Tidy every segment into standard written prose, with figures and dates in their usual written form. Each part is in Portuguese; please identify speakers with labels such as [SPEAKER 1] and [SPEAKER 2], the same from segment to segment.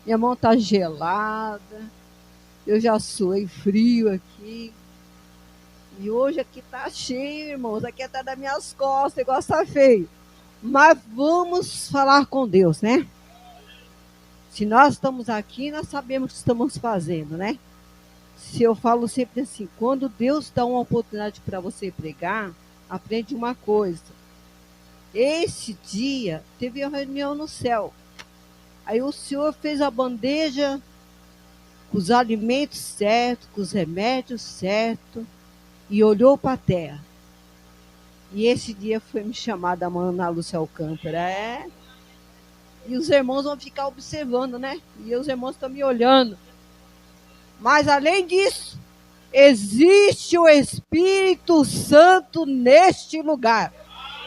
[SPEAKER 1] Minha mão tá gelada. Eu já suei frio aqui. E hoje aqui tá cheio, irmãos. Aqui até das minhas costas, igual tá feio. Mas vamos falar com Deus, né? Se nós estamos aqui, nós sabemos o que estamos fazendo, né? Se eu falo sempre assim, quando Deus dá uma oportunidade para você pregar, aprende uma coisa. Esse dia teve uma reunião no céu. Aí o Senhor fez a bandeja com os alimentos certos, com os remédios certos, e olhou para a terra. E esse dia foi me chamada a Ana Lúcia Alcântara. E os irmãos vão ficar observando, né? E os irmãos estão me olhando. Mas além disso, existe o Espírito Santo neste lugar.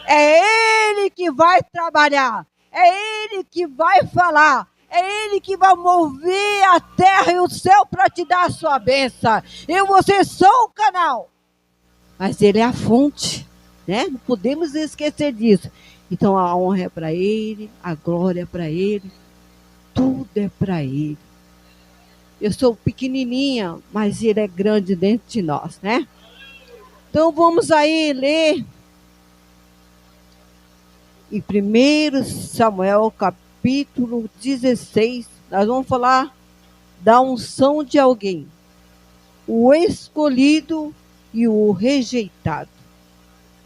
[SPEAKER 1] É Ele que vai trabalhar. É Ele que vai falar. É Ele que vai mover a terra e o céu para te dar a sua bênção. Eu vou ser só um canal. Mas Ele é a fonte, né? Não podemos esquecer disso. Então a honra é para Ele, a glória é para Ele. Tudo é para Ele. Eu sou pequenininha, mas Ele é grande dentro de nós, né? Então vamos aí ler em 1 Samuel, capítulo 16. Nós vamos falar da unção de alguém. O escolhido e o rejeitado.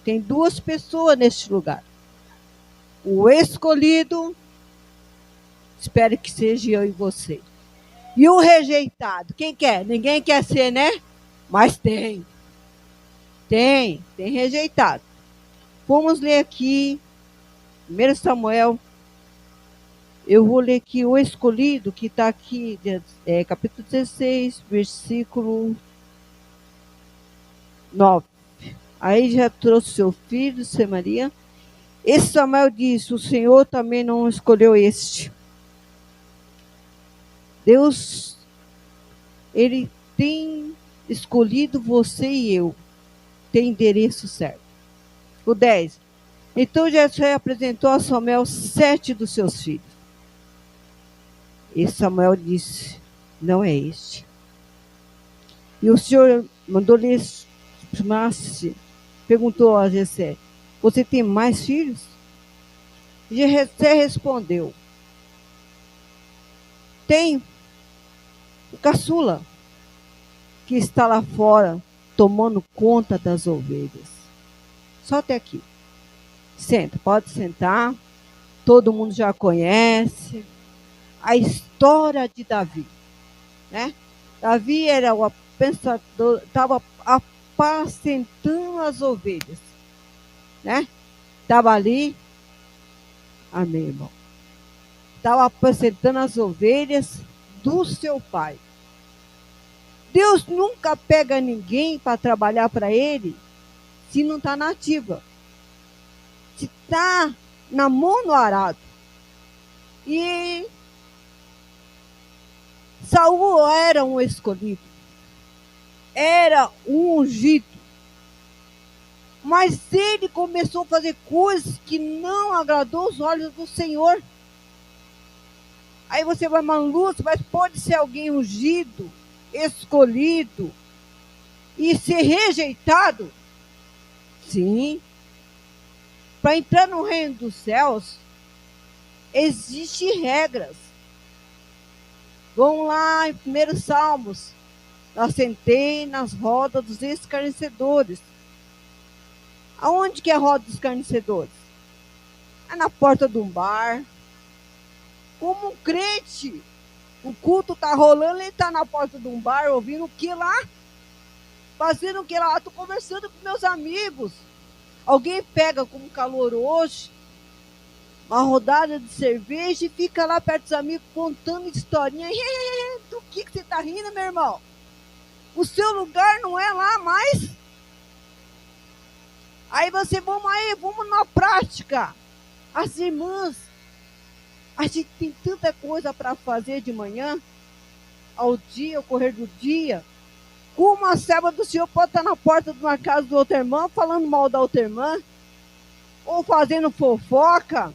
[SPEAKER 1] Tem duas pessoas neste lugar. O escolhido, espero que seja eu e você. E o rejeitado, quem quer? Ninguém quer ser, né? Mas tem. Tem rejeitado. Vamos ler aqui, 1 Samuel. Eu vou ler aqui o escolhido, que está aqui, capítulo 16, versículo 9. Aí já trouxe seu filho, Semaria. Esse Samuel disse, o Senhor também não escolheu este. Deus, Ele tem escolhido você e eu. Tem endereço certo. O 10. Então Jessé apresentou a Samuel 7 dos seus filhos. E Samuel disse, não é este. E o Senhor mandou-lhe chamar-se, perguntou a Jessé, você tem mais filhos? Jessé respondeu, tenho o caçula, que está lá fora, tomando conta das ovelhas. Só até aqui. Senta, pode sentar. Todo mundo já conhece a história de Davi, né? Davi era o pensador, estava apacentando as ovelhas, né? Estava ali, amém, irmão. Estava apacentando as ovelhas do seu pai. Deus nunca pega ninguém para trabalhar para ele se não está na ativa. Se está na mão no arado. E Saul era um escolhido. Era um ungido. Mas ele começou a fazer coisas que não agradou os olhos do Senhor. Aí você vai, Lúcia, mas pode ser alguém ungido, escolhido e ser rejeitado? Sim. Para entrar no reino dos céus, existem regras. Vamos lá em 1 Salmos. Assentei nas rodas dos escarnecedores. Aonde que é a roda dos escarnecedores? É na porta de um bar. Como um crente, o culto está rolando, ele está na porta de um bar, ouvindo o que lá? Fazendo o que lá? Estou conversando com meus amigos. Alguém pega como calor hoje, uma rodada de cerveja e fica lá perto dos amigos contando historinha. Do que você está rindo, meu irmão? O seu lugar não é lá mais. Aí vamos na prática. As irmãs, a gente tem tanta coisa para fazer de manhã, ao dia, ao correr do dia. Como a serva do Senhor pode estar na porta de uma casa de outra irmã, falando mal da outra irmã, ou fazendo fofoca.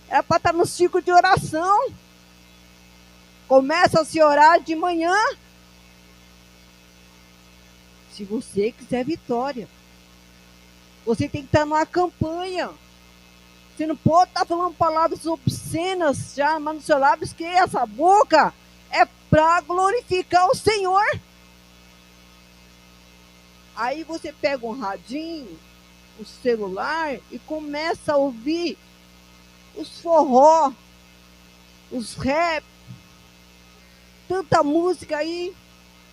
[SPEAKER 1] Era para estar no ciclo de oração. Começa a se orar de manhã. Se você quiser vitória, você tem que estar numa campanha. Você não pode estar falando palavras obscenas já no seu lábio, que essa boca é para glorificar o Senhor. Aí você pega um radinho, o celular e começa a ouvir os forró, os rap, tanta música aí.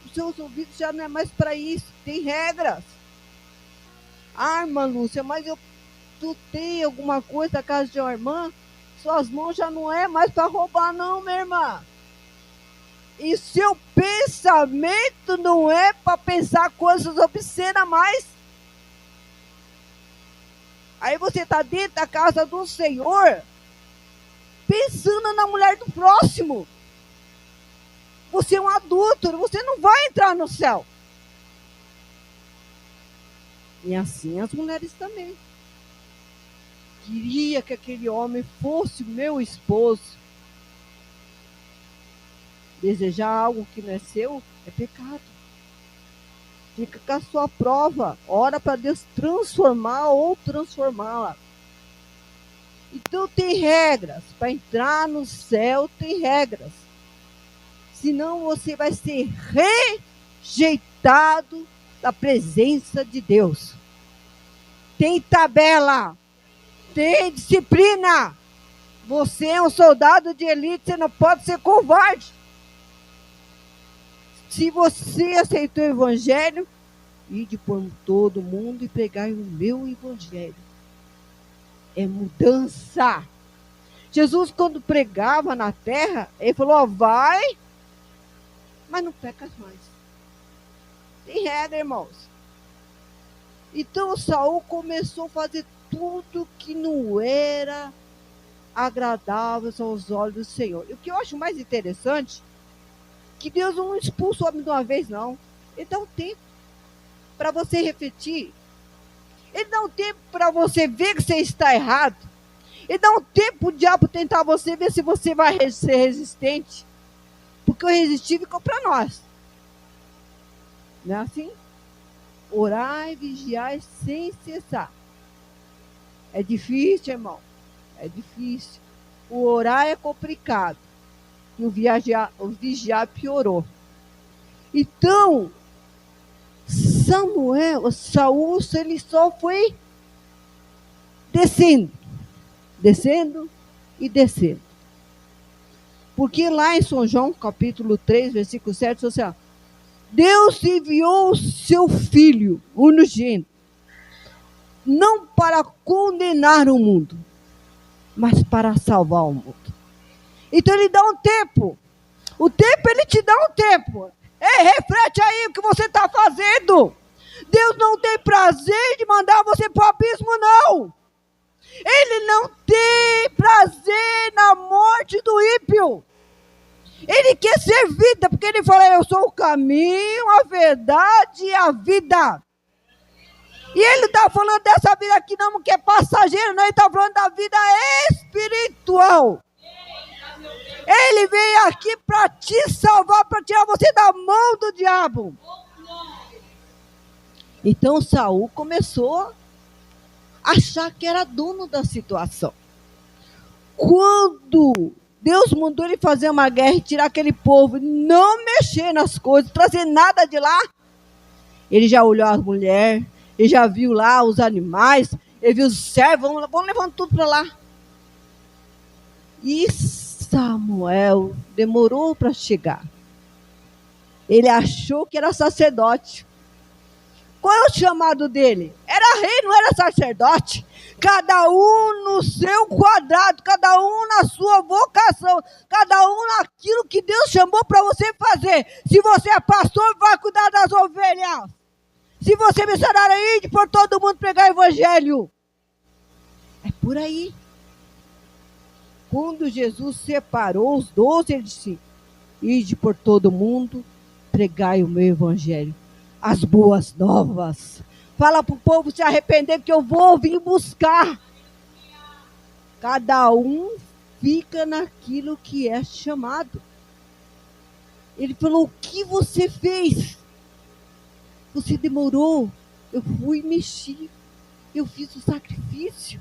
[SPEAKER 1] Os seus ouvidos já não é mais para isso, tem regras. Ah, irmã Lúcia, mas tu tem alguma coisa na casa de uma irmã? Suas mãos já não é mais para roubar não, minha irmã. E seu pensamento não é para pensar coisas obscenas mais. Aí você está dentro da casa do Senhor, pensando na mulher do próximo. Você é um adúltero, você não vai entrar no céu. E assim as mulheres também. Queria que aquele homem fosse meu esposo. Desejar algo que não é seu é pecado. Fica com a sua prova. Ora para Deus transformar ou transformá-la. Então tem regras. Para entrar no céu tem regras. Senão você vai ser rejeitado da presença de Deus. Tem tabela. Tem disciplina. Você é um soldado de elite. Você não pode ser covarde. Se você aceitou o evangelho, ide por todo mundo e pregai o meu evangelho. É mudança. Jesus, quando pregava na terra, ele falou, vai, mas não pecas mais. Tem regra, irmãos. Então Saul começou a fazer tudo que não era agradável aos olhos do Senhor. E o que eu acho mais interessante, que Deus não expulsa o homem de uma vez, não. Ele dá um tempo para você refletir. Ele dá um tempo para você ver que você está errado. Ele dá um tempo para o diabo tentar você, ver se você vai ser resistente. Porque o resistível ficou para nós. Não é assim? Orar e vigiar sem cessar. É difícil, irmão. É difícil. O orar é complicado. E o vigiar piorou. Então, Saul, ele só foi descendo e descendo. Porque lá em São João, capítulo 3, versículo 7, diz assim, Deus enviou o seu Filho unigênito, não para condenar o mundo, mas para salvar o mundo. Então ele dá um tempo. O tempo, ele te dá um tempo. Ei, reflete aí o que você está fazendo. Deus não tem prazer de mandar você para o abismo, não. Ele não tem prazer na morte do ímpio. Ele quer ser vida, porque ele fala, eu sou o caminho, a verdade e a vida. E ele não está falando dessa vida aqui não, que é passageiro, não. Ele está falando da vida espiritual. Ele veio aqui para te salvar, para tirar você da mão do diabo. Então Saul começou a achar que era dono da situação. Quando Deus mandou ele fazer uma guerra e tirar aquele povo, não mexer nas coisas, trazer nada de lá, ele já olhou as mulheres, ele já viu lá os animais, ele viu os servos, vamos levando tudo para lá. E Samuel demorou para chegar. Ele achou que era sacerdote. Qual é o chamado dele? Era rei, não era sacerdote. Cada um no seu quadrado, cada um na sua vocação, cada um naquilo que Deus chamou para você fazer. Se você é pastor, vai cuidar das ovelhas. Se você é missionário, ide por todo mundo pregar o evangelho. É por aí. Quando Jesus separou os 12, ele disse, ide por todo mundo, pregai o meu evangelho, as boas novas. Fala para o povo se arrepender, que eu vou vir buscar. Cada um fica naquilo que é chamado. Ele falou: o que você fez? Você demorou. Eu fui mexer. Eu fiz o sacrifício.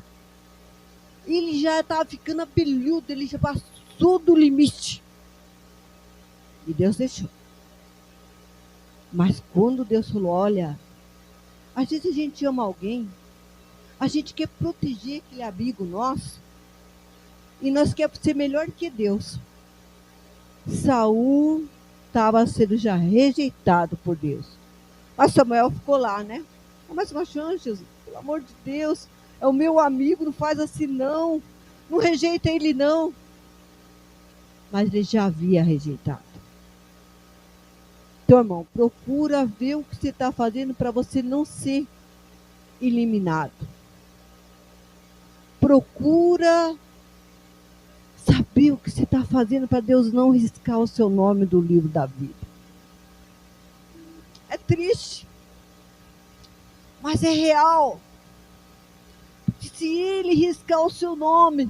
[SPEAKER 1] Ele já estava ficando apelhudo, ele já passou do limite. E Deus deixou. Mas quando Deus falou: olha, às vezes a gente ama alguém, a gente quer proteger aquele amigo nosso, e nós queremos ser melhor que Deus. Saul estava sendo já rejeitado por Deus. Mas Samuel ficou lá, né? Mas uma chance, Jesus, pelo amor de Deus, é o meu amigo, não faz assim não. Não rejeita ele não. Mas ele já havia rejeitado. Então, irmão, procura ver o que você está fazendo para você não ser eliminado. Procura saber o que você está fazendo para Deus não riscar o seu nome do livro da vida. É triste, mas é real. Porque se ele riscar o seu nome,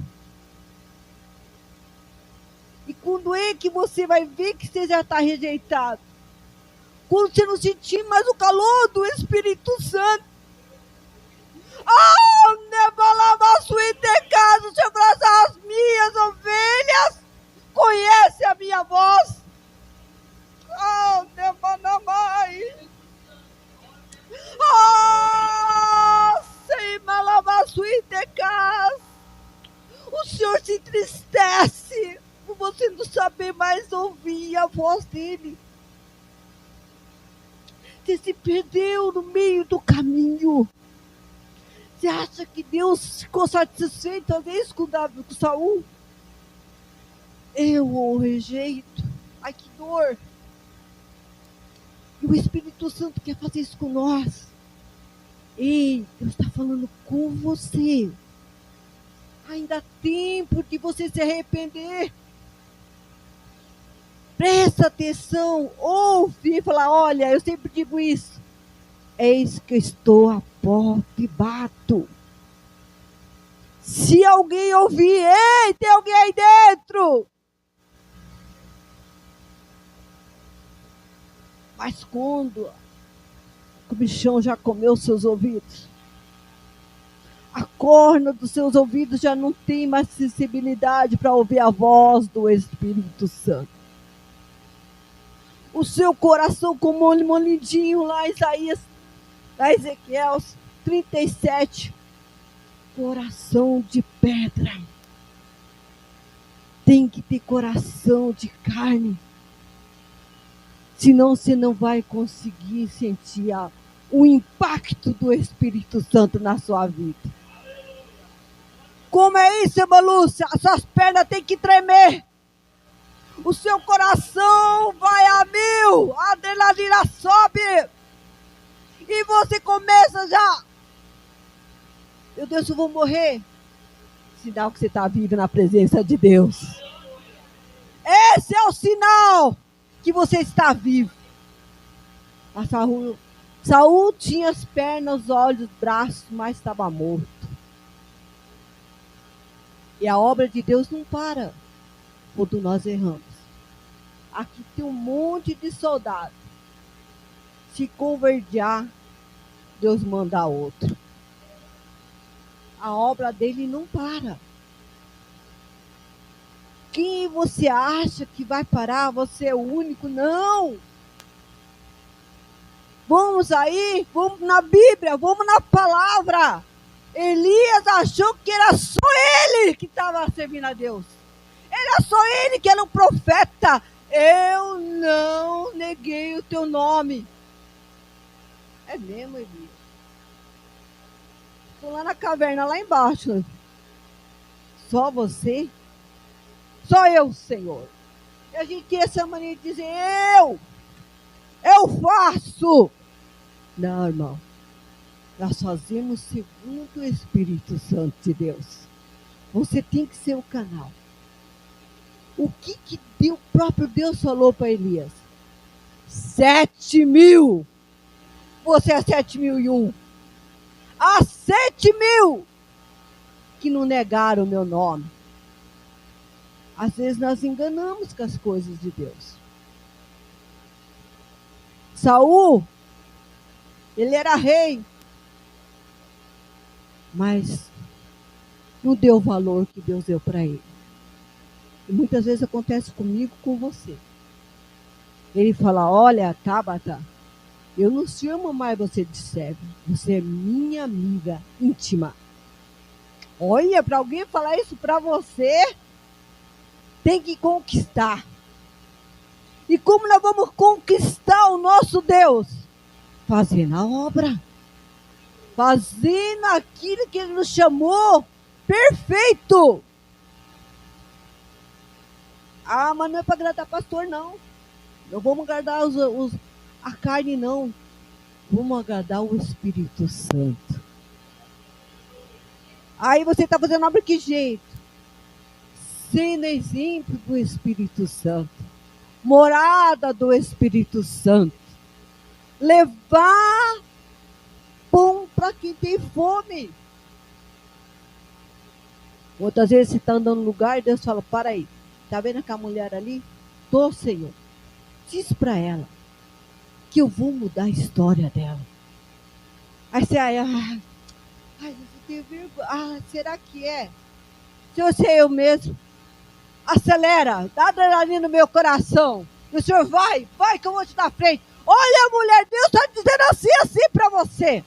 [SPEAKER 1] e quando é que você vai ver que você já está rejeitado? Quando você não sentir mais o calor do Espírito Santo. Ah, casa, se abraçar as minhas ovelhas, conhece a minha voz. Ah, Nebanamai. Ah, sem malabasuitecas. O Senhor se entristece por você não saber mais ouvir a voz dele. Você se perdeu no meio do caminho. Você acha que Deus ficou satisfeito, talvez, com Saul? Eu o rejeito. Ai, que dor. E o Espírito Santo quer fazer isso com nós. Ei, Deus está falando com você. Ainda há tempo de você se arrepender. Presta atenção, ouve e fala: olha, eu sempre digo isso. Eis que estou à porta e bato. Se alguém ouvir, ei, tem alguém aí dentro. Mas quando o bichão já comeu seus ouvidos, a corna dos seus ouvidos já não tem mais sensibilidade para ouvir a voz do Espírito Santo. O seu coração, como um molidinho lá, Isaías, lá Ezequiel 37, coração de pedra. Tem que ter coração de carne. Senão você não vai conseguir sentir o impacto do Espírito Santo na sua vida. Como é isso, irmã Lúcia? As suas pernas têm que tremer. O seu coração vai a 1000. A adrenalina sobe. E você começa já. Meu Deus, eu vou morrer. Sinal que você está vivo na presença de Deus. Esse é o sinal que você está vivo. Mas Saul tinha as pernas, os olhos, os braços, mas estava morto. E a obra de Deus não para quando nós erramos. Aqui tem um monte de soldados. Se converter, Deus manda outro. A obra dele não para. Quem você acha que vai parar? Você é o único? Não! Vamos aí, vamos na Bíblia, vamos na palavra. Elias achou que era só ele que estava servindo a Deus. Era só ele que era um profeta. Eu não neguei o teu nome. É mesmo, Elias? Estou lá na caverna, lá embaixo. Só você? Só eu, Senhor. E a gente tem essa mania de dizer: eu faço. Não, irmão. Nós fazemos segundo o Espírito Santo de Deus. Você tem que ser o canal. O que o próprio Deus falou para Elias? 7.000. Você é 7.001. Há 7.000 que não negaram o meu nome. Às vezes nós enganamos com as coisas de Deus. Saul, ele era rei, mas não deu o valor que Deus deu para ele. E muitas vezes acontece comigo, com você. Ele fala: olha, Tabata, eu não chamo mais você de servo, você é minha amiga íntima. Olha, para alguém falar isso para você, tem que conquistar. E como nós vamos conquistar o nosso Deus? Fazendo a obra. Fazendo aquilo que Ele nos chamou perfeito. Ah, mas não é para agradar pastor, não. Não vamos agradar a carne, não. Vamos agradar o Espírito Santo. Aí você está fazendo obra que jeito? Sendo exemplo do Espírito Santo. Morada do Espírito Santo. Levar pão para quem tem fome. Outras vezes você está andando no lugar e Deus fala: para aí, está vendo aquela mulher ali? Tô, Senhor. Diz para ela que eu vou mudar a história dela. Aí você, você tem vergonha. Será que é? Se eu sei eu mesmo, acelera, dá adrenalina no meu coração. E o Senhor vai que eu vou te dar frente. Olha, mulher, Deus está dizendo assim para você.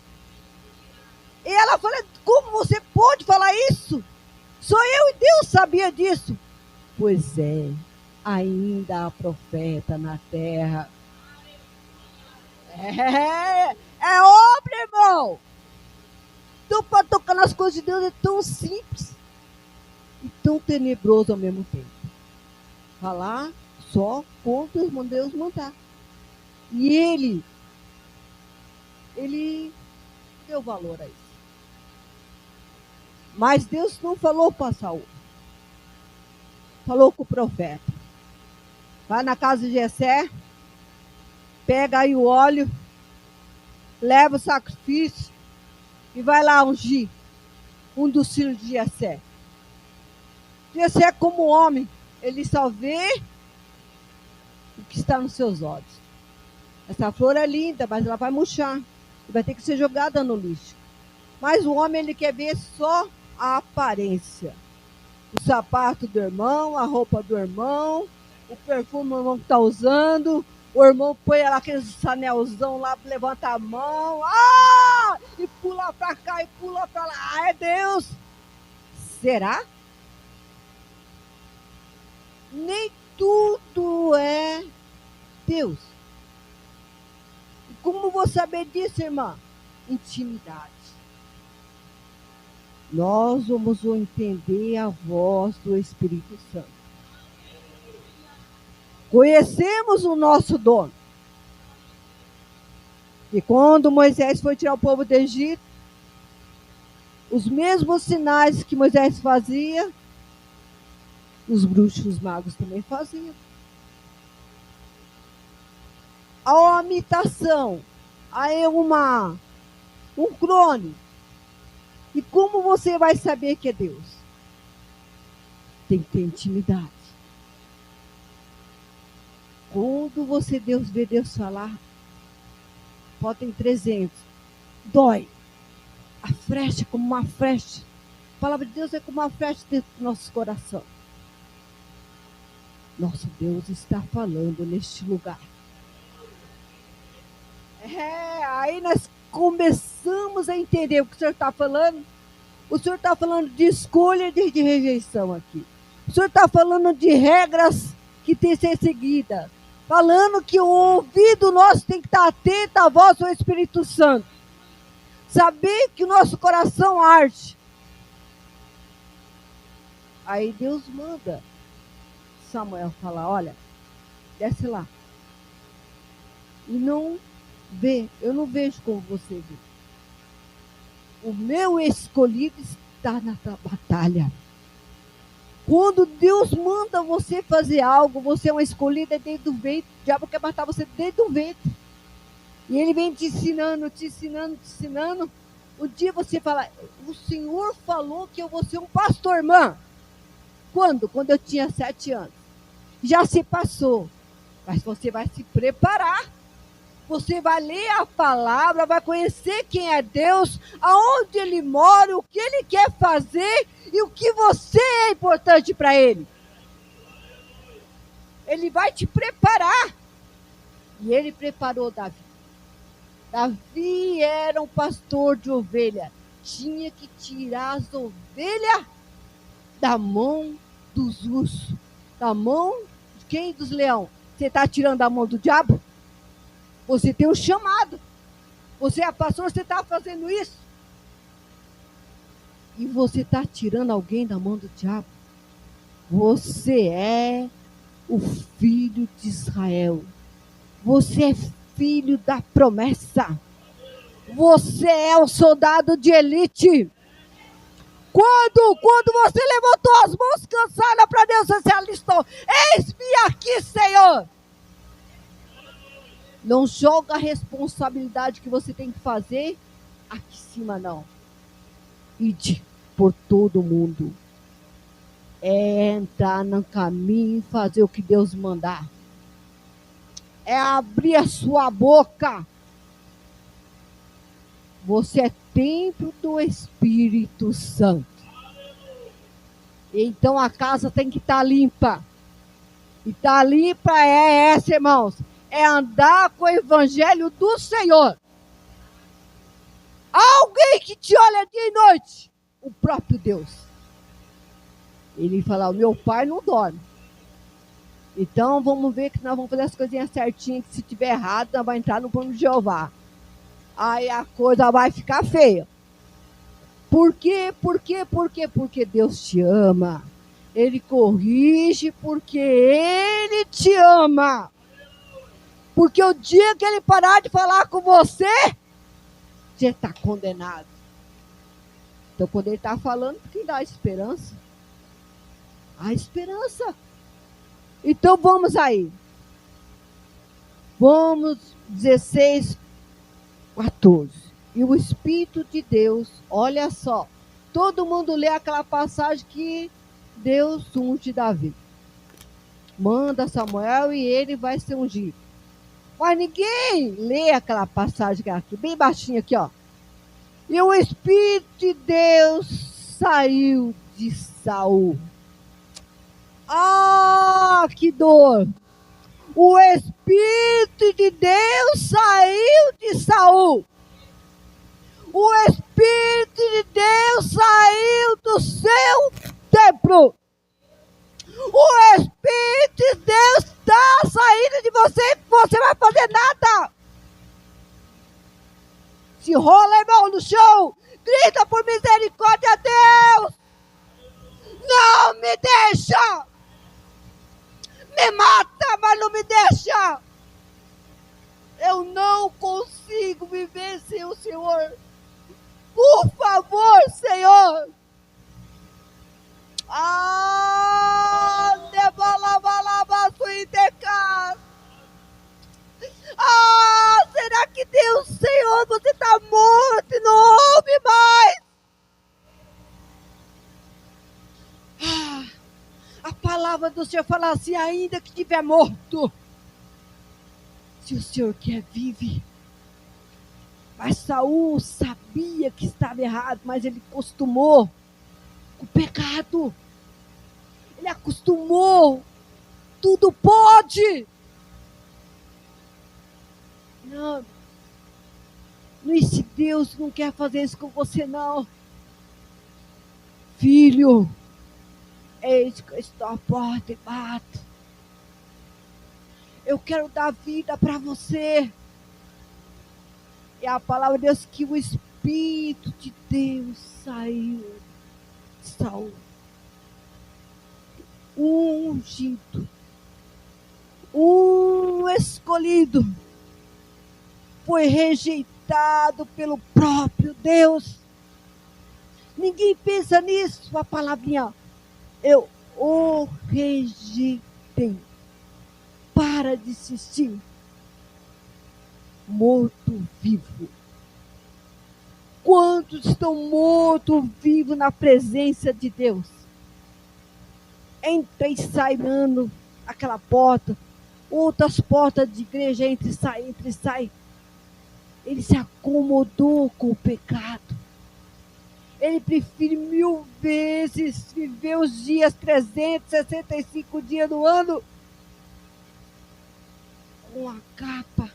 [SPEAKER 1] E ela fala: como você pode falar isso? Só eu e Deus sabia disso. Pois é, ainda há profeta na terra. É obra, irmão. Então, para tocar nas coisas de Deus é tão simples e tão tenebroso ao mesmo tempo. Falar só quando Deus mandar. E ele deu valor a isso. Mas Deus não falou para Saul. Falou com o profeta. Vai na casa de Jessé, pega aí o óleo, leva o sacrifício e vai lá ungir um dos filhos de Jessé. Jessé, como homem, ele só vê o que está nos seus olhos. Essa flor é linda, mas ela vai murchar. Vai ter que ser jogada no lixo. Mas o homem, ele quer ver só a aparência. O sapato do irmão, a roupa do irmão, o perfume do irmão que está usando. O irmão põe lá aquele anelzão lá, levanta a mão. E pula para cá e pula para lá. É Deus. Será? Nem tudo é Deus. E como vou saber disso, irmã? Intimidade. Nós vamos entender a voz do Espírito Santo. Conhecemos o nosso dono. E quando Moisés foi tirar o povo do Egito, os mesmos sinais que Moisés fazia, os bruxos magos também faziam. A imitação, aí um clone. E como você vai saber que é Deus? Tem que ter intimidade. Quando você vê Deus falar, podem 300. Dói. A flecha como uma flecha. A palavra de Deus é como uma flecha dentro do nosso coração. Nosso Deus está falando neste lugar. Aí nós começamos a entender o que o Senhor está falando. O Senhor está falando de escolha e de rejeição aqui. O Senhor está falando de regras que tem que ser seguidas. Falando que o ouvido nosso tem que estar atento à voz do Espírito Santo. Saber que o nosso coração arde. Aí Deus manda Samuel falar: olha, desce lá. E não vê, eu não vejo como você vê. O meu escolhido está na batalha. Quando Deus manda você fazer algo, você é uma escolhida desde o ventre. O diabo quer matar você desde o ventre. E ele vem te ensinando, te ensinando, te ensinando. Um dia você fala: o Senhor falou que eu vou ser um pastor, irmã. Quando? Quando eu tinha 7 anos. Já se passou. Mas você vai se preparar. Você vai ler a palavra, vai conhecer quem é Deus, aonde Ele mora, o que Ele quer fazer e o que você é importante para Ele. Ele vai te preparar. E Ele preparou Davi. Davi era um pastor de ovelha. Tinha que tirar as ovelhas da mão dos ursos. Da mão de quem? Dos leões. Você está tirando da mão do diabo? Você tem um chamado. Você é pastor, você está fazendo isso. E você está tirando alguém da mão do diabo. Você é o filho de Israel. Você é filho da promessa. Você é o soldado de elite. Quando você levantou as mãos cansadas para Deus, você alistou. Eis-me aqui, Senhor. Não joga a responsabilidade que você tem que fazer aqui em cima, não. Ide por todo mundo. É entrar no caminho e fazer o que Deus mandar. É abrir a sua boca. Você é templo do Espírito Santo. Então a casa tem que estar limpa. E estar limpa é essa, irmãos. É andar com o evangelho do Senhor. Alguém que te olha dia e noite. O próprio Deus. Ele fala, o meu pai não dorme. Então vamos ver que nós vamos fazer as coisinhas certinhas. Que se tiver errado, nós vamos entrar no plano de Jeová. Aí a coisa vai ficar feia. Por quê? Por quê? Por quê? Porque Deus te ama. Ele corrige porque Ele te ama. Porque o dia que Ele parar de falar com você, você está condenado. Então quando Ele está falando, porque dá esperança. A esperança. Então vamos aí. Vamos 16, 14. E o Espírito de Deus, olha só. Todo mundo lê aquela passagem que Deus unge Davi. Manda Samuel e ele vai ser ungido. Mas ninguém lê aquela passagem que é aqui, bem baixinho aqui, ó. E o Espírito de Deus saiu de Saul. Ah, que dor! O Espírito de Deus saiu de Saul. O Espírito de Deus saiu do seu templo. O Espírito de Deus está saindo de você. Você vai fazer nada. Se rola, irmão, no chão. Grita por misericórdia a Deus. Não me deixa. Me mata, mas não me deixa. Eu não consigo viver sem o Senhor. Por favor, Senhor. Será que Deus, Senhor, você está morto e não ouve mais? A palavra do Senhor fala assim, ainda que estiver morto, se o Senhor quer, vive. Mas Saul sabia que estava errado, mas ele acostumou com o pecado. Ele acostumou. Tudo pode. Não. E se Deus não quer fazer isso com você, não. Filho, eis que eu estou à porta e bato. Eu quero dar vida para você. E a palavra de Deus que o Espírito de Deus saiu de Saul. Um ungido, um escolhido, foi rejeitado pelo próprio Deus. Ninguém pensa nisso, a palavrinha. Eu o rejeitei. Para de insistir. Morto-vivo. Quantos estão mortos-vivos na presença de Deus? Entra e sai, mano, aquela porta. outras portas de igreja, entre e sai, entre e sai. Ele se acomodou com o pecado. Ele prefere 1000 vezes viver os dias 365 dias do ano com a capa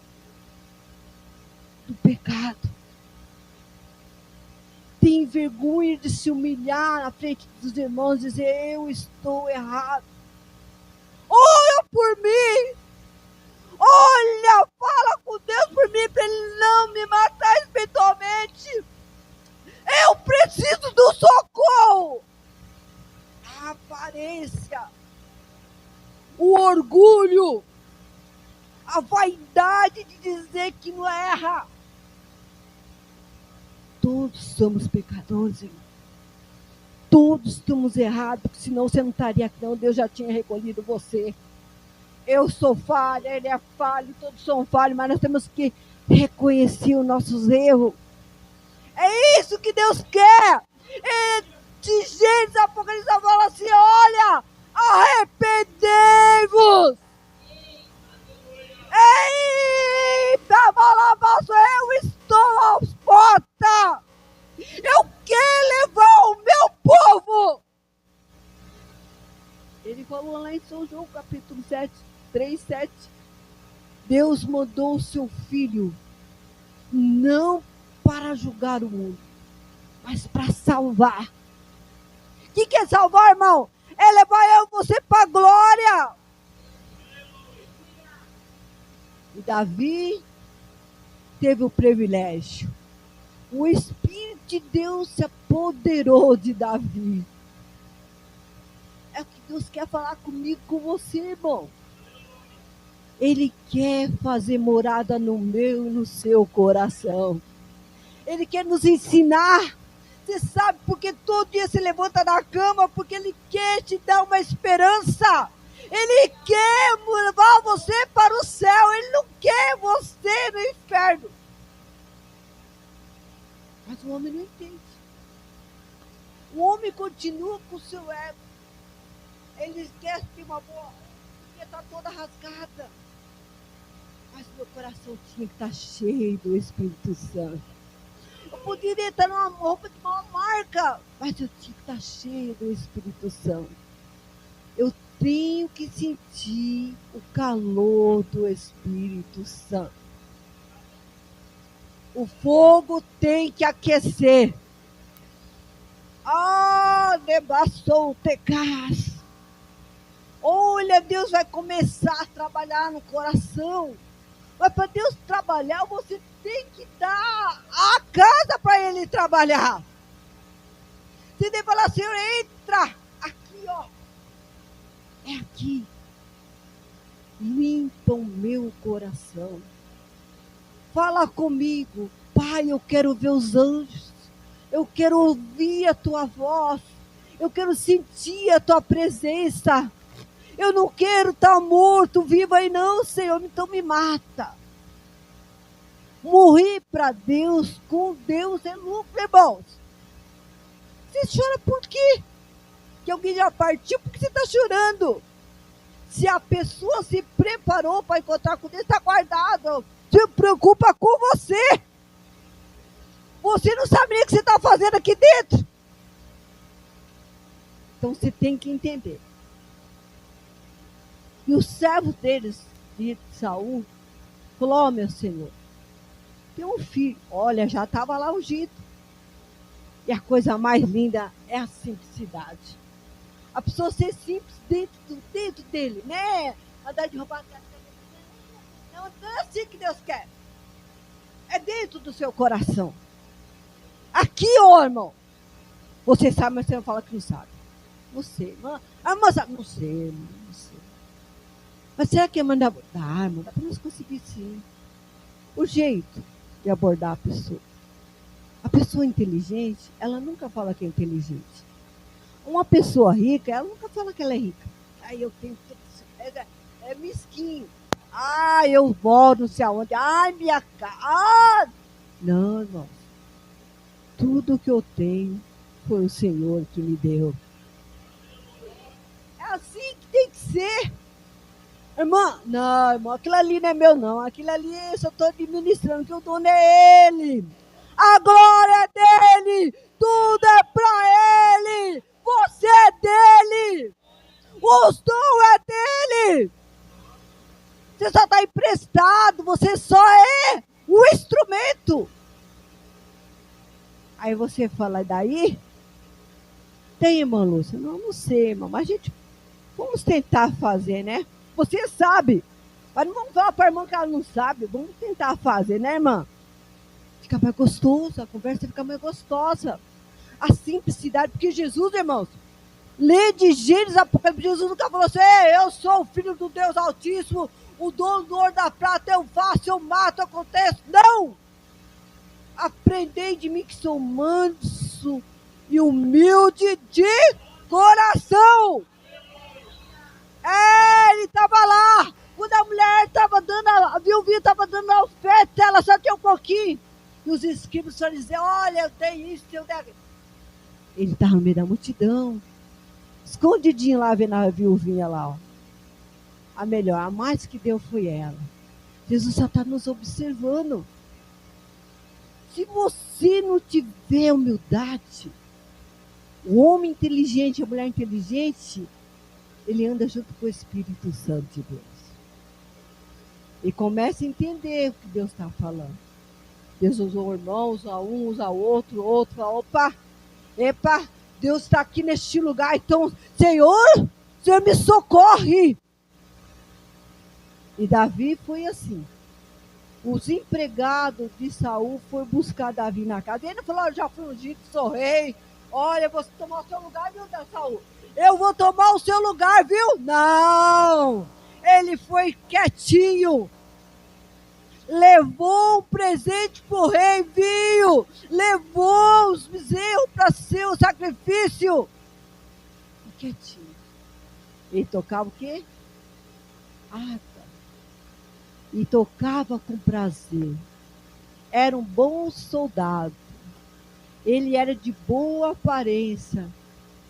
[SPEAKER 1] do pecado. Tem vergonha de se humilhar na frente dos irmãos e dizer: eu estou errado. Ora por mim. Olha, fala com Deus por mim, para Ele não me matar espiritualmente. Eu preciso do socorro. A aparência, o orgulho, a vaidade de dizer que não erra. Todos somos pecadores, irmão. Todos estamos errados, porque senão você não estaria aqui, não. Deus já tinha recolhido você. Eu sou falha, ele é falho, todos são falhos, mas nós temos que reconhecer os nossos erros. É isso que Deus quer. De Gênesis, Apocalipse, fala assim: olha, arrependei-vos. Eita, balavaço, eu estou às portas. Eu quero levar o meu povo. Ele falou lá em São João, capítulo 7, 3, 7. Deus mandou o seu filho não para julgar o mundo, mas para salvar. O que é salvar, irmão? É levar eu e você para a glória. E Davi teve o privilégio. O Espírito de Deus se apoderou de Davi. É o que Deus quer falar comigo, com você, irmão. Ele quer fazer morada no meu e no seu coração. Ele quer nos ensinar. Você sabe porque todo dia se levanta da cama? Porque Ele quer te dar uma esperança. Ele quer levar você para o céu. Ele não quer você no inferno. Mas o homem não entende. O homem continua com o seu ego. Ele esquece de uma boa roupa, porque está toda rasgada. Mas meu coração tinha que estar cheio do Espírito Santo. Eu poderia estar numa roupa de uma marca, mas eu tinha que estar cheio do Espírito Santo. Eu tenho que sentir o calor do Espírito Santo. O fogo tem que aquecer. Debaixou o tecas. Olha, Deus vai começar a trabalhar no coração. Mas para Deus trabalhar, você tem que dar a casa para Ele trabalhar. Você deve falar: Senhor, entra aqui, ó. É aqui. Limpa o meu coração. Fala comigo. Pai, eu quero ver os anjos. Eu quero ouvir a tua voz. Eu quero sentir a tua presença. Eu não quero estar morto, vivo aí não, Senhor. Então me mata. Morrer para Deus, com Deus é lucro, irmãos. Você chora por quê? Que alguém já partiu? Por que você está chorando? Se a pessoa se preparou para encontrar com Deus, está guardado. Se preocupa com você. Você não sabe nem o que você está fazendo aqui dentro. Então você tem que entender. E os servos deles, de Saul, falou: meu Senhor, tem um filho. Olha, já estava lá ungido. E a coisa mais linda é a simplicidade. A pessoa ser simples dentro dele, né? Andar de roupa. Não é assim que Deus quer. É dentro do seu coração. Aqui, ó, irmão. Você sabe, mas você não fala que não sabe. Você, a irmã sabe. Não sei, irmão, não sei. Mas será que é mandar? Dá, irmão, dá para nós conseguir sim. O jeito de abordar a pessoa. A pessoa inteligente, ela nunca fala que é inteligente. Uma pessoa rica, ela nunca fala que ela é rica. Aí eu tenho tudo isso. É mesquinho. Eu moro não sei aonde. Minha casa. Não, irmão. Tudo que eu tenho foi o Senhor que me deu. É assim que tem que ser. Irmã, não, irmão, aquilo ali não é meu, não. Aquilo ali eu só estou administrando, que o dono é ele. A glória é dele. Tudo é para ele. Você é dele. O som é dele. Você só está emprestado. Você só é o instrumento. Aí você fala, daí? Tem, irmã Lúcia? Não sei, irmã. Mas a gente, vamos tentar fazer, né? Você sabe. Mas não vamos falar para a irmã que ela não sabe. Vamos tentar fazer, né, irmã? Fica mais gostoso, a conversa fica mais gostosa. A simplicidade, porque Jesus, irmãos, lê de Gênesis, Apocalipse, Jesus nunca falou assim, eu sou o filho do Deus Altíssimo, o dono do ouro da prata, eu faço, eu mato, acontece. Não! Aprendei de mim que sou manso e humilde de coração. Ele estava lá, quando a mulher estava dando, a viúva estava dando a oferta, ela só tinha um pouquinho. E os escribas só diziam, olha, eu tenho isso, eu tenho. Ele estava no meio da multidão, escondidinho lá, vendo a viuvinha lá, ó. A melhor, a mais que deu foi ela. Jesus só está nos observando. Se você não tiver humildade, o homem inteligente, a mulher inteligente, ele anda junto com o Espírito Santo de Deus. E começa a entender o que Deus está falando. Deus usou o irmão, usa um, usa outro, opa, epa, Deus está aqui neste lugar, então, Senhor me socorre. E Davi foi assim. Os empregados de Saul foram buscar Davi na casa. Ele falou, já fui ungido, sou rei, olha, você tomar o seu lugar, viu, Saul? Eu vou tomar o seu lugar, viu? Não! Ele foi quietinho. Levou um presente para o rei, viu? Levou os bezerros para seu sacrifício. Quietinho. Ele tocava o quê? Harpa. E tocava com prazer. Era um bom soldado. Ele era de boa aparência.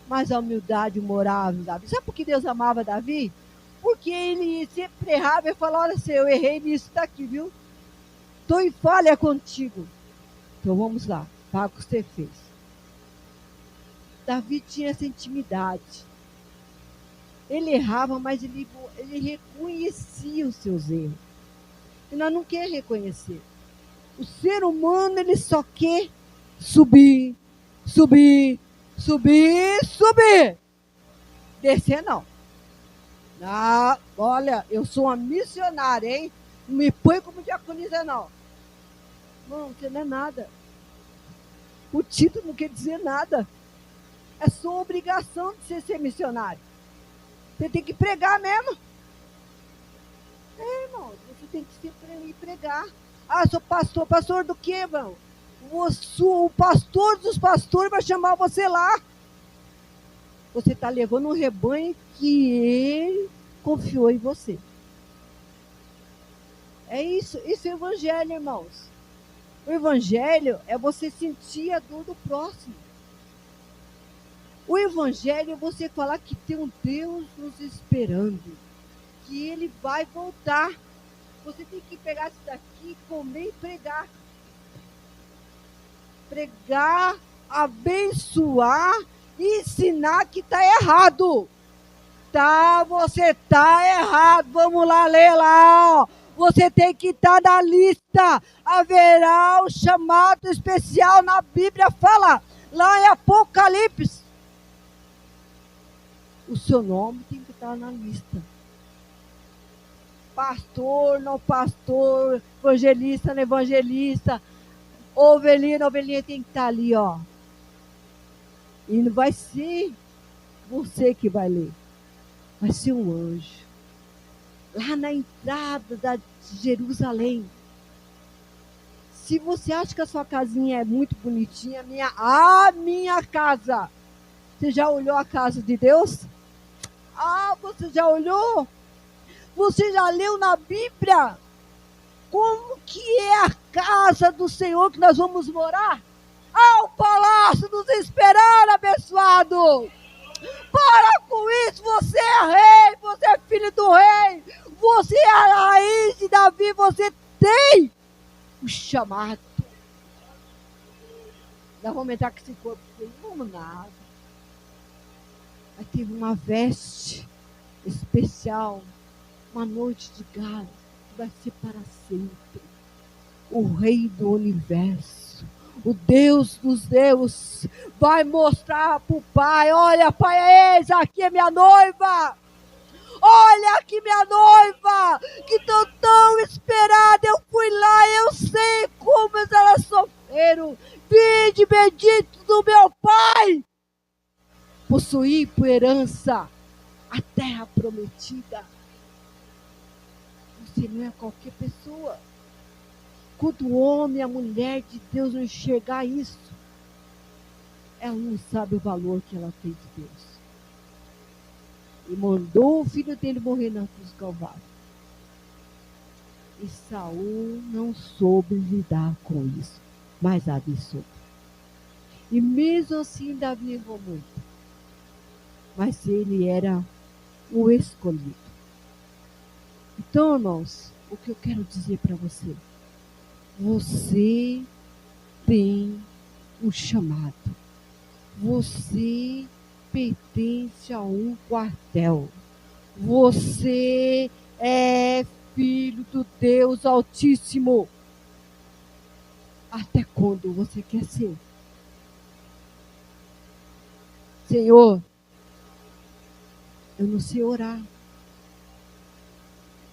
[SPEAKER 1] Mas a humildade morava em Davi. Sabe por que Deus amava Davi? Porque ele sempre errava e falava, olha, eu errei nisso daqui, viu? Estou em falha contigo. Então vamos lá, paga o que você fez. Davi tinha essa intimidade. Ele errava, mas ele reconhecia os seus erros. E nós não queremos reconhecer. O ser humano, ele só quer subir, subir, subir, subir. Descer, não. Ah, olha, eu sou uma missionária, hein? Não me põe como diaconisa, não. Não, você não é nada. O título não quer dizer nada. É sua obrigação de ser missionário. Você tem que pregar mesmo. Irmão, você tem que ir pregar. Ah, sou pastor. Pastor do quê, irmão? O pastor dos pastores vai chamar você lá. Você está levando um rebanho que ele confiou em você. É isso. Isso é o evangelho, irmãos. O evangelho é você sentir a dor do próximo. O evangelho é você falar que tem um Deus nos esperando, que ele vai voltar. Você tem que pegar isso daqui, comer e pregar. Pregar, abençoar e ensinar que está errado. Tá, você está errado. Vamos lá ler lá, ó. Você tem que estar na lista. Haverá o chamado especial na Bíblia, fala lá em Apocalipse. O seu nome tem que estar na lista. Pastor, não pastor, evangelista, não evangelista, ovelhinha tem que estar ali, ó. E não vai ser você que vai ler. Vai ser um anjo. Lá na entrada de Jerusalém. Se você acha que a sua casinha é muito bonitinha, a minha casa. Você já olhou a casa de Deus? Ah, você já olhou? Você já leu na Bíblia? Como que é a casa do Senhor que nós vamos morar? Ah, o palácio nos esperando, abençoado. Para com isso, você é rei, você é filho do rei, você é a raiz de Davi, você tem o chamado. Nós vamos entrar com esse corpo, não vamos nada. Mas teve uma veste especial, uma noite de gala, que vai ser para sempre. O rei do universo, o Deus dos deuses, vai mostrar para o pai: olha, pai, eis aqui é minha noiva. Olha aqui minha noiva, que estou tão esperada. Eu fui lá, eu sei como elas sofreram. Vinde bendito do meu pai. Possuí por herança a terra prometida. Você não é qualquer pessoa. Quando o homem e a mulher de Deus não enxergar isso, ela não sabe o valor que ela tem de Deus. E mandou o filho dele morrer na cruz do Calvário. E Saul não soube lidar com isso, mas Davi soube. E mesmo assim Davi errou muito. Mas ele era o escolhido. Então, irmãos, o que eu quero dizer para você? Você tem um chamado. Você pertence a um quartel. Você é filho do Deus Altíssimo. Até quando você quer ser? Senhor, eu não sei orar.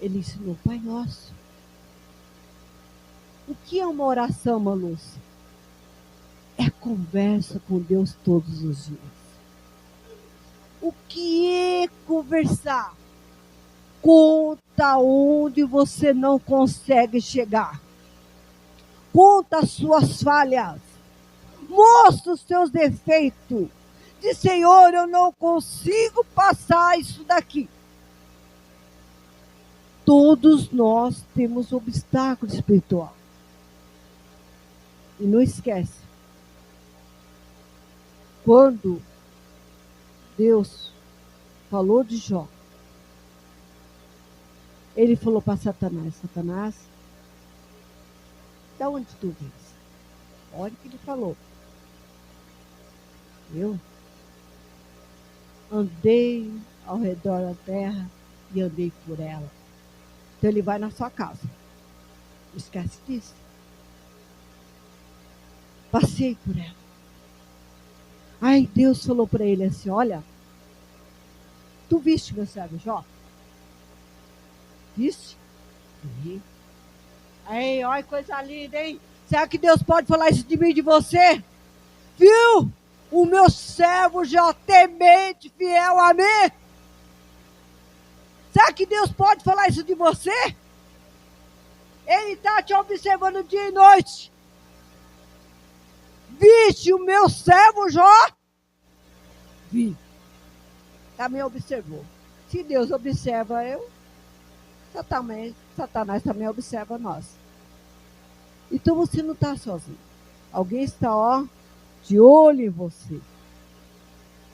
[SPEAKER 1] Ele ensinou Pai Nosso. O que é uma oração, Malúcia? É conversa com Deus todos os dias. O que é conversar? Conta onde você não consegue chegar. Conta as suas falhas. Mostra os seus defeitos. Diz: Senhor, eu não consigo passar isso daqui. Todos nós temos obstáculo espiritual. E não esquece. Quando Deus falou de Jó, ele falou para Satanás: Satanás, da onde tu vens? Olha o que ele falou. Eu andei ao redor da terra e andei por ela. Então ele vai na sua casa. Não esquece disso. Passei por ela. Aí Deus falou para ele assim: olha, tu viste meu servo Jó? Viste? Vi. Aí, olha que coisa linda, hein? Será que Deus pode falar isso de mim e de você? Viu? O meu servo Jó, temente, fiel a mim. Será que Deus pode falar isso de você? Ele está te observando dia e noite. Viste o meu servo Jó? Vi. Também observou. Se Deus observa eu, Satanás também observa nós. Então você não está sozinho. Alguém está, de olho em você.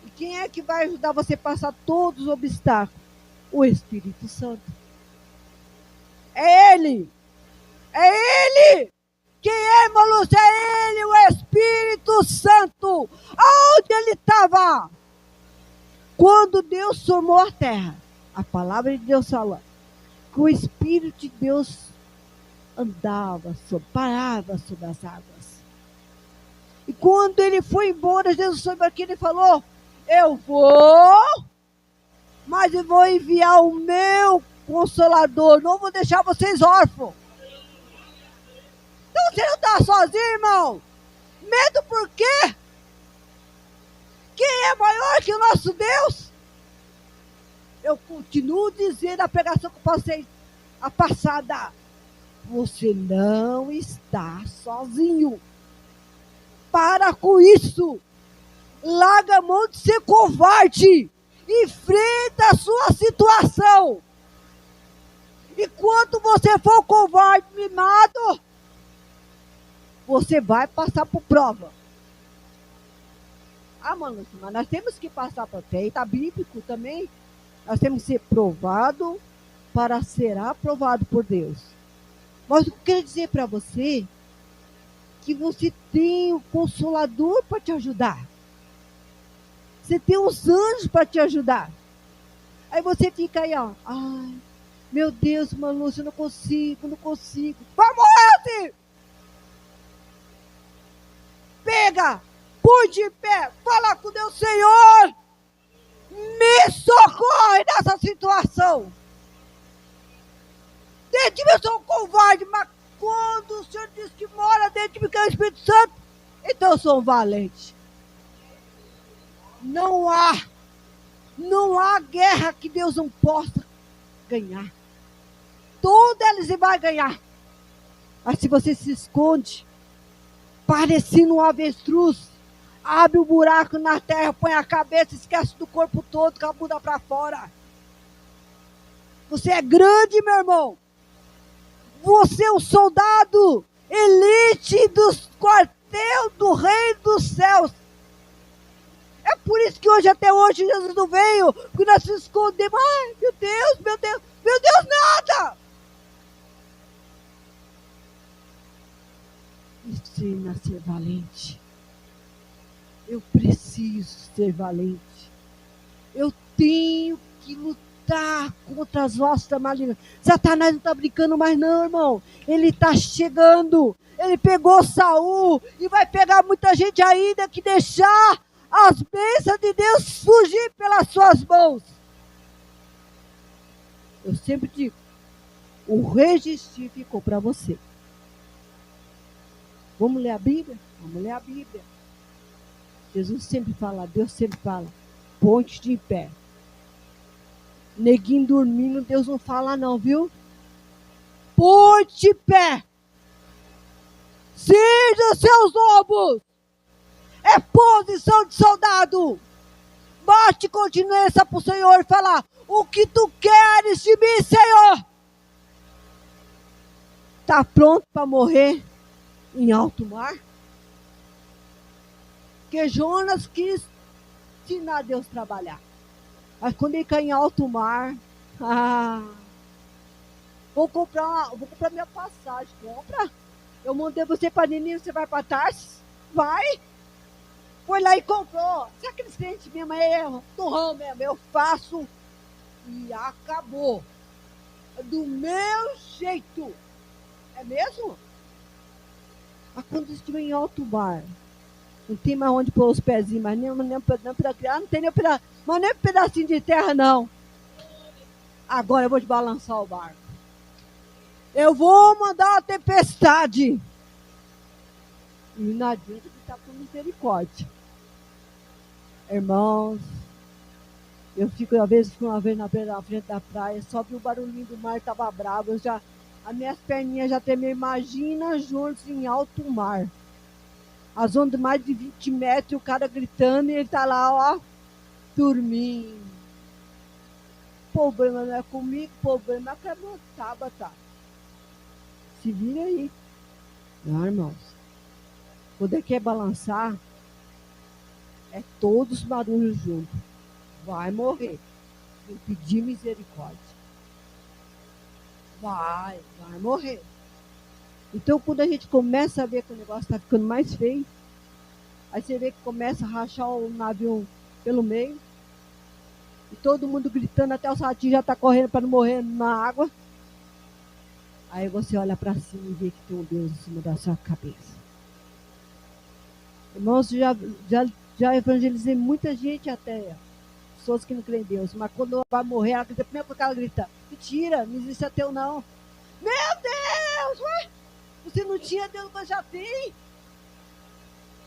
[SPEAKER 1] E quem é que vai ajudar você a passar todos os obstáculos? O Espírito Santo. É Ele. É Ele. Quem é, irmã Lúcia? É Ele, o Espírito Santo. Aonde Ele estava? Quando Deus formou a terra, a palavra de Deus fala que o Espírito de Deus andava, parava sobre as águas. E quando Ele foi embora, Jesus sobre aqui, Ele falou: eu vou, mas eu vou enviar o meu Consolador, não vou deixar vocês órfãos. Então você não está sozinho, irmão. Medo por quê? Quem é maior que o nosso Deus? Eu continuo dizendo a pregação que eu passei a passada. Você não está sozinho. Para com isso. Larga a mão de ser covarde. Enfrenta a sua situação. E quando você for covarde, mimado, você vai passar por prova. Ah, mano, mas nós temos que passar para fé. E está bíblico também. Nós temos que ser provado para ser aprovado por Deus. Mas eu quero dizer para você que você tem o Consolador para te ajudar. Você tem os anjos para te ajudar. Aí você fica aí, ó. Ai, meu Deus, Manu, eu não consigo, não consigo. Vamos, assim! Pega, põe de pé, fala com Deus, Senhor, me socorre nessa situação. Dentro de mim eu sou um covarde, mas quando o Senhor diz que mora dentro de mim, que é o Espírito Santo, então eu sou um valente. Não há guerra que Deus não possa ganhar. Todas eles vai ganhar. Mas se você se esconde, parecendo um avestruz, abre um buraco na terra, põe a cabeça, esquece do corpo todo, com a bunda para fora. Você é grande, meu irmão. Você é um soldado elite dos quartel do Rei dos Céus. É por isso que hoje, até hoje, Jesus não veio, porque nós se escondemos. Ai, meu Deus, meu Deus, meu Deus, nada! Ensina a ser valente. Eu preciso ser valente. Eu tenho que lutar contra as hostas malignas. Satanás não está brincando mais não, irmão. Ele está chegando. Ele pegou Saul e vai pegar muita gente ainda que deixar as bênçãos de Deus fugir pelas suas mãos. Eu sempre digo, o registro ficou para você. Vamos ler a Bíblia? Vamos ler a Bíblia. Jesus sempre fala, Deus sempre fala, ponte de pé. Neguinho dormindo, Deus não fala não, viu? Ponte de pé. Cinja os seus ombros. É posição de soldado. Bate continência para o Senhor e fala, o que tu queres de mim, Senhor? Está pronto para morrer em alto mar? Porque Jonas quis ensinar Deus a trabalhar. Mas quando ele cai em alto mar, vou comprar minha passagem, compra. Eu mandei você para Nínive, você vai para Tarsis? Vai. Foi lá e comprou. Se aqueles clientes mesmo é do ramo mesmo, eu faço e acabou. Do meu jeito. É mesmo? Mas quando estiver em alto mar, não tem mais onde pôr os pezinhos, mas nem para criar, não tem nem mas nem um pedacinho de terra, não. Agora eu vou te balançar o barco. Eu vou mandar uma tempestade. E não adianta que está com misericórdia. Irmãos, eu fico, às vezes, uma vez na frente da praia, só vi o barulhinho do mar, estava bravo, as minhas perninhas já tremiam. Imagina juntos em alto mar. As ondas de mais de 20 metros, o cara gritando e ele está lá, ó, dormindo. O problema não é comigo, o problema é que a minha Tabata. Se vira aí. Não, irmãos. Quando quer balançar, é todos os barulhos juntos. Vai morrer. Tem que pedir misericórdia. Vai morrer. Então, quando a gente começa a ver que o negócio está ficando mais feio, aí você vê que começa a rachar o navio pelo meio, e todo mundo gritando, até o ratinho já está correndo para não morrer na água. Aí você olha para cima e vê que tem um Deus em cima da sua cabeça. Irmãos, já evangelizei muita gente até, pessoas que não creem em Deus, mas quando ela vai morrer, ela grita, primeiro porque ela grita, mentira, não existe ateu não. Meu Deus, ué? Você não tinha Deus, mas já tem.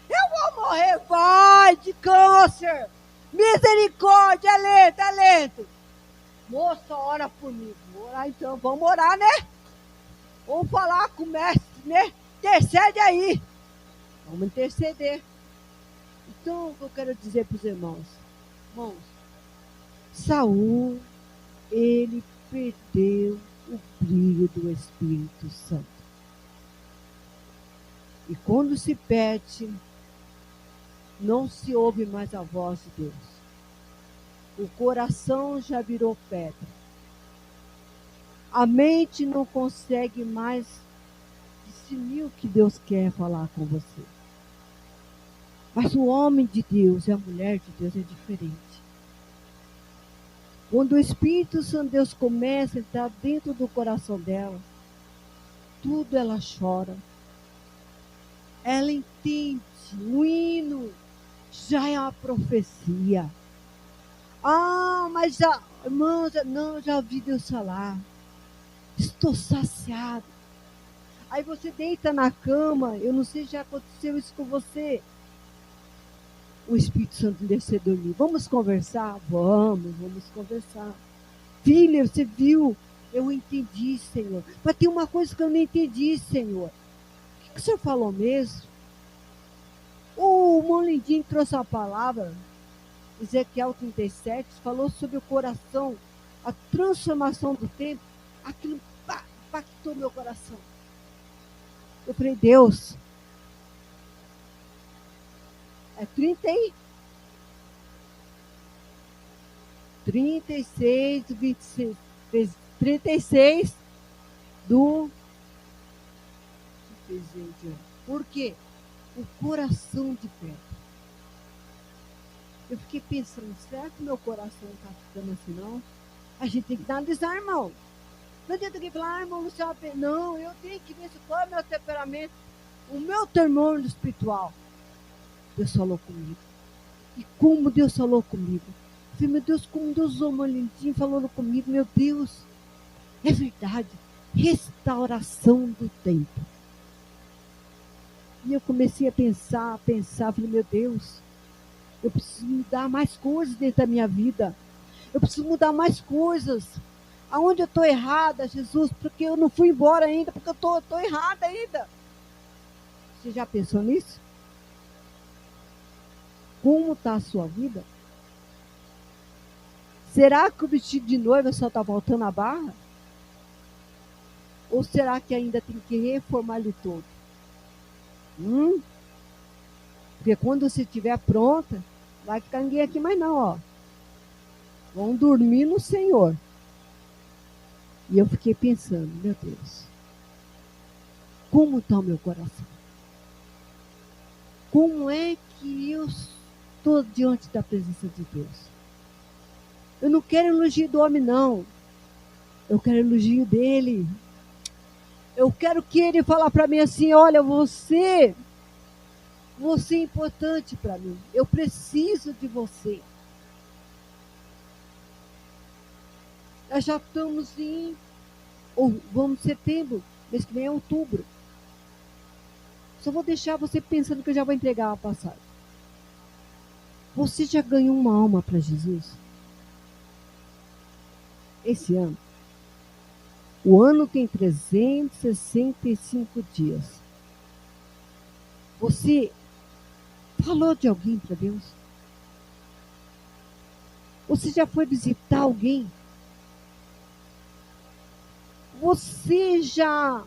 [SPEAKER 1] Eu vou morrer, vai, de câncer. Misericórdia, é lento. Moça, ora por mim. Vou orar então, vamos orar, né? Vamos falar com o mestre, né? Intercede aí. Vamos interceder. Então, o que eu quero dizer para os irmãos? Irmãos, Saul, ele perdeu o brilho do Espírito Santo. E quando se perde, não se ouve mais a voz de Deus. O coração já virou pedra. A mente não consegue mais discernir o que Deus quer falar com você. Mas o homem de Deus e a mulher de Deus é diferente. Quando o Espírito Santo de Deus começa a entrar dentro do coração dela, tudo ela chora. Ela entende. O hino já é uma profecia. Ah, mas já, irmã, já vi Deus falar. Estou saciado. Aí você deita na cama, eu não sei se já aconteceu isso com você. O Espírito Santo desceu dormir. Vamos conversar? Vamos conversar. Filha, você viu? Eu entendi, Senhor. Mas tem uma coisa que eu não entendi, Senhor. O que o Senhor falou mesmo? O irmão Lindinho trouxe a palavra, Ezequiel 37, falou sobre o coração, a transformação do tempo. Aquilo impactou meu coração. Eu falei, Deus, é 36, 26, 36 do... Por quê? O coração de pedra. Eu fiquei pensando, será que meu coração está ficando assim, não? A gente tem que analisar, irmão. Não adianta que falar, irmão, não, eu tenho que ver qual é o meu temperamento, o meu termômetro espiritual. Deus falou comigo. E como Deus falou comigo. Eu falei, meu Deus, como Deus usou uma lindinha falando comigo, meu Deus. É verdade. Restauração do tempo. E eu comecei a pensar, falei, meu Deus, eu preciso mudar mais coisas dentro da minha vida. Eu preciso mudar mais coisas. Aonde eu estou errada, Jesus, porque eu não fui embora ainda, porque eu estou errada ainda. Você já pensou nisso? Como está a sua vida? Será que o vestido de noiva só está voltando a barra? Ou será que ainda tem que reformar ele todo? Porque quando você estiver pronta, não vai ficar ninguém aqui mais não, ó. Vão dormir no Senhor. E eu fiquei pensando, meu Deus, como está o meu coração? Como é que eu estou diante da presença de Deus? Eu não quero elogio do homem, não. Eu quero elogio dele. Eu quero que ele fale para mim assim, olha, você é importante para mim. Eu preciso de você. Nós já estamos vamos setembro, mês que vem é outubro. Só vou deixar você pensando que eu já vou entregar a passagem. Você já ganhou uma alma para Jesus? Esse ano. O ano tem 365 dias. Você falou de alguém para Deus? Você já foi visitar alguém? Você já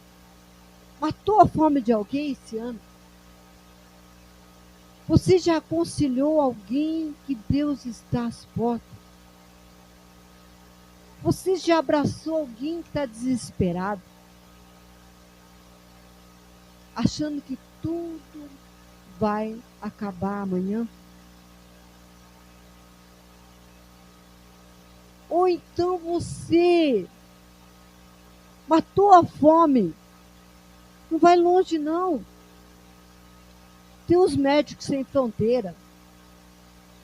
[SPEAKER 1] matou a fome de alguém esse ano? Você já aconselhou alguém que Deus está às portas? Você já abraçou alguém que está desesperado? Achando que tudo vai acabar amanhã? Ou então você matou a fome? Não vai longe, não. Tem os médicos sem fronteira.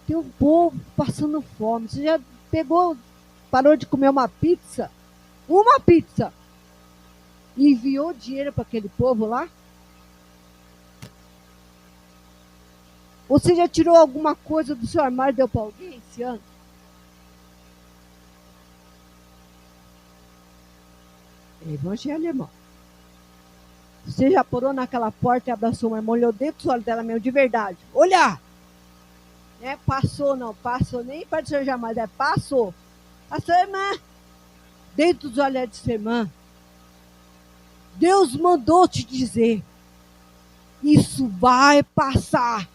[SPEAKER 1] Tem um povo passando fome. Você já parou de comer uma pizza? Uma pizza! E enviou dinheiro para aquele povo lá? Você já tirou alguma coisa do seu armário e deu para alguém esse ano? É evangelho, irmão. Você já parou naquela porta e abraçou uma irmã, olhou dentro dos olhos dela mesmo, de verdade. Olhar! Passou, nem para dizer jamais, passou. Passou, irmã. Dentro dos olhos de sua irmã. Deus mandou te dizer, isso vai passar.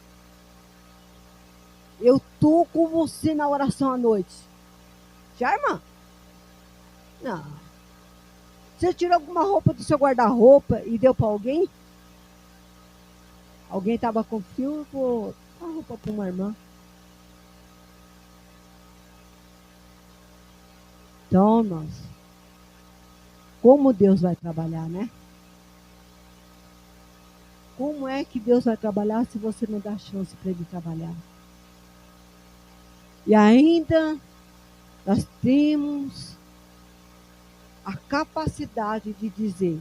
[SPEAKER 1] Eu estou com você na oração à noite. Já, irmã? Não. Você tirou alguma roupa do seu guarda-roupa e deu para alguém? Alguém estava com frio, vou dar a roupa para uma irmã. Então, irmãos, como Deus vai trabalhar, né? Como é que Deus vai trabalhar se você não dá chance para Ele trabalhar? E ainda nós temos a capacidade de dizer: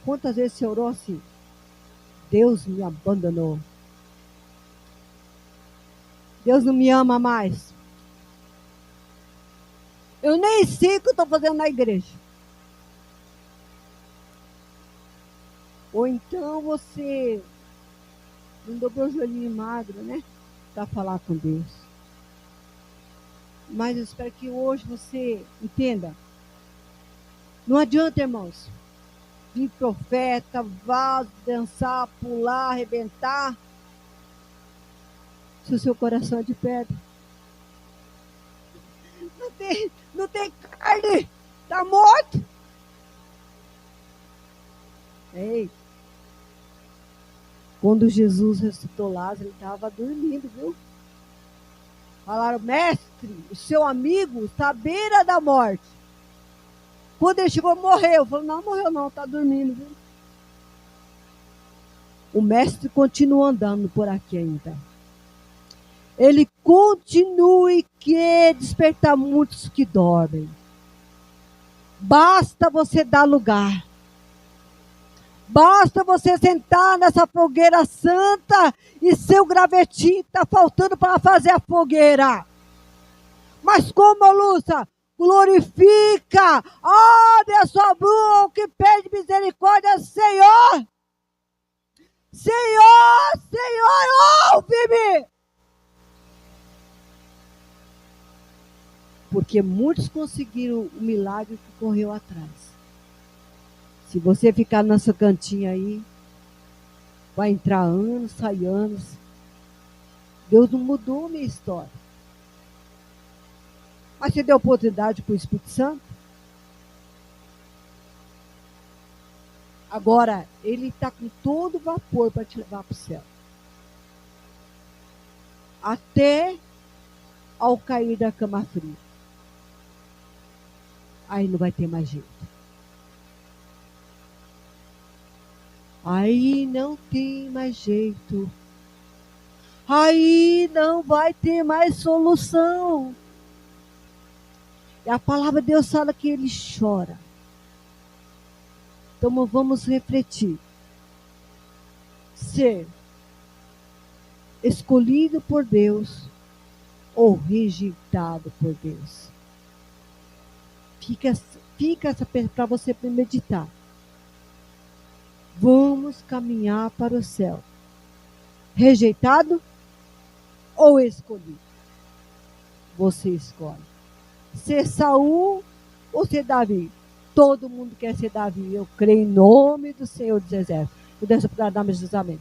[SPEAKER 1] quantas vezes você orou assim? Deus me abandonou. Deus não me ama mais. Eu nem sei o que eu estou fazendo na igreja. Ou então você não dobrou o joelhinho magro, né? Para falar com Deus. Mas eu espero que hoje você entenda. Não adianta, irmãos, vir profeta, vaso, dançar, pular, arrebentar, se o seu coração é de pedra. Não tem carne, está morto. Ei, quando Jesus ressuscitou Lázaro, ele estava dormindo, viu? Falaram: mestre, o seu amigo está à beira da morte. Quando ele chegou, morreu. Falou: não morreu não, está dormindo, viu? O mestre continua andando por aqui ainda. Ele continua e quer despertar muitos que dormem. Basta você dar lugar. Basta você sentar nessa fogueira santa e seu gravetinho está faltando para fazer a fogueira. Mas como, Lúcia? Glorifica, abre a sua boca, que pede misericórdia, Senhor. Senhor, Senhor, ouve-me. Porque muitos conseguiram o milagre que correu atrás. Se você ficar nessa cantinha aí, vai entrar anos, sai anos. Deus não mudou a minha história. Mas você deu oportunidade para o Espírito Santo? Agora, ele está com todo vapor para te levar para o céu. Até ao cair da cama fria. Aí não vai ter mais jeito. Aí não tem mais jeito. Aí não vai ter mais solução. E a palavra de Deus fala que ele chora. Então vamos refletir. Ser escolhido por Deus ou rejeitado por Deus. Fica essa para você meditar. Vamos caminhar para o céu. Rejeitado ou escolhido? Você escolhe. Ser Saul ou ser Davi? Todo mundo quer ser Davi. Eu creio em nome do Senhor dos Exércitos. Eu deixo para dar meus amém.